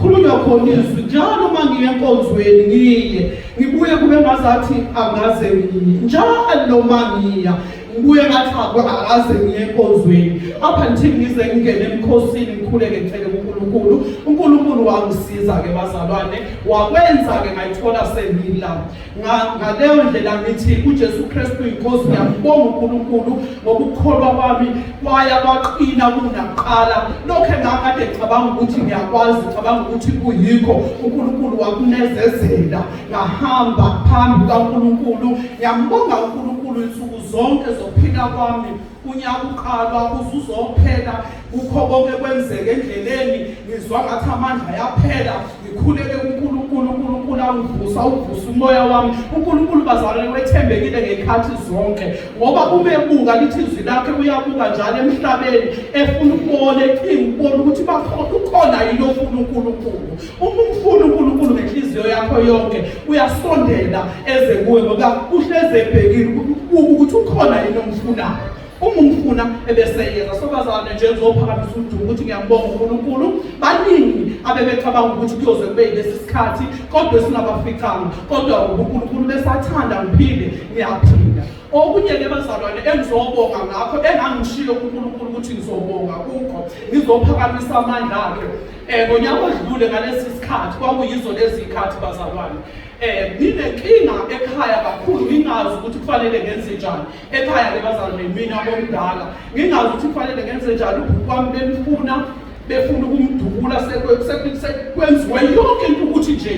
khulunywa khona izwi njalo uma ngiye enkonzweni ngiye ngibuye kube ngazathi angaze ngiye njalo uma ngiya ngibuye ngathi akaze ngiye enkonzweni apha ngithi ngize ngingene emkhosini ngikhuleke ngicele kuNkulunkulu. uNkulunkulu wangisiza ke bazalwane wakwenza ke ngayithola sengila ngaleyo ndlela ngithi uJesu Kristu inkosi. Ngiyambonga uNkulunkulu ngokukholwa kwami kwaya kwaqina kunaqala lokho engakade ngicabanga ukuthi ngiyakwazi ngicabanga ukuthi kuyikho uNkulunkulu wakunezezela ngahamba phambi kaNkulunkulu. Ngiyambonga uNkulunkulu insuku zonke zokuphila kwami unyaka uqalwa uzuzophela kukho konke kwenzeke endleleni ngizwa ngathi amandla yaphela ngikhuleke kuNkulunkulu. uNkulunkulu angivusa uvusa umoya wami. uNkulunkulu bazalwane wethembekile ngekhathi zonke ngoba umebuka lithi izwi lakhe uyabuka njalo emhlabeni efuna ukubona ngibona ukuthi ukhona yini ofuna uNkulunkulu. uma umfuna uNkulunkulu ngenhliziyo yakho yonke uyasondela eze kuwe ngoba uhleze ebhekile ukuthi ukhona yini omfunayo. uma umfuna ebeseyeza sobazalwane nje ngizophakamisa udumo ukuthi ngiyambonga uNkulunkulu. Baningi abebecabanga ukuthi kuyoze kube lesi sikhathi kodwa sinabafikanga kodwa uNkulunkulu besathanda ngiphinde ngiyaphinda. Okunye ke bazalwane engizobonga ngakho engangishiyo uNkulunkulu ukuthi ngizobonga kukho ngizophakamisa amandla akhe. Ngonyaka odlule ngalesi sikhathi kwakuyizo lezi ikhathi bazalwane nginenkinga ekhaya kakhulu ngingazi ukuthi kufanele ngenze njani. Ekhaya ke bazalwane mina bomdala ngingazi ukuthi kufanele ngenze njani. Ubhuti wami befuna ukumdubula sekwenziwe yonke into ukuthi nje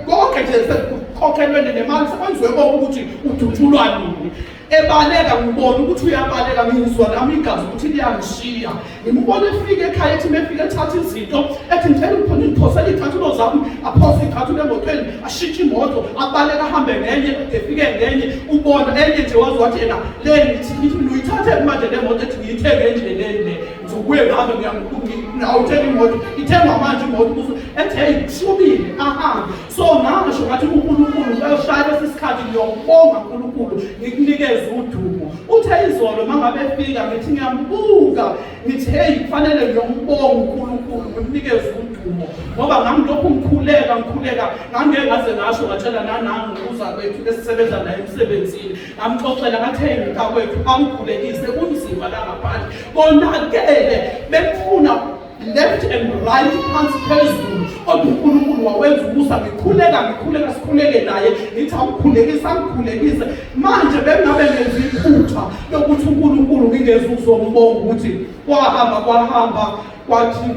konke nje sekukhokhelwe nemali sekwenziwe konke ukuthi udutshulwa nini. Ebaleka ngibona ukuthi uyabaleka ngizwa nami igazi ukuthi liyangishiya. Ngimbona efika ekhaya ethi mefika ethatha izinto ethi ngicela ukuphona iphosela ithathulo zami aphosa ithathulo emotweni ashintshe imoto abaleka ahambe ngenye efike ngenye ubona enye nje wazi wathi yena le ngithi uyithathe manje le moto ethi ngiyithenge endleleni le ngizokuye ngabe ngiyawuthenga imoto ithengwa manje imoto kuzo ethi hey kushubile ahambe. So ngisho ngathi uNkulunkulu uyoshaya lesikhathi ngiyobonga uNkulunkulu ngikunikeze udumo. Uthe izolo mangabe efika ngithi ngiyambuka ngithi hey kufanele ngiyombonga uNkulunkulu ngikunikeze udumo ngoba ngami lokhu ngikhuleka ngangeke ngaze ngasho ngatshela nanangu uza kwethu esisebenza naye emsebenzini ngamxoxela ngathi hey mntakwethu angikhulekise kunzima la ngaphandle konakele bekufuna left and right hands phezulu kodwa uNkulunkulu wawenza umusa ngikhuleka sikhuleke naye ngithi awukhulekise manje bengabe ngenza iphutha lokuthi uNkulunkulu ngingeze uzombonga ukuthi kwahamba kwathi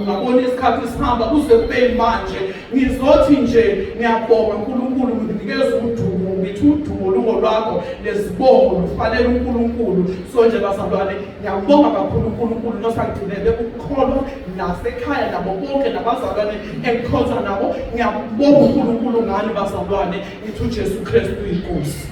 ngabona isikhathi sihamba kuze kube manje ngizothi nje ngiyabonga uNkulunkulu nginikeza udumo ngithi udumo lungolwakho nezibongo lufanele uNkulunkulu. So nje bazalwane ngiyabonga kakhulu uNkulunkulu nosangigcinele ukukholwa nasekhaya nabo bonke nabazalwane engikhonza nabo ngiyabonga uNkulunkulu ngani bazalwane ngithi uJesu Kristu inkosi.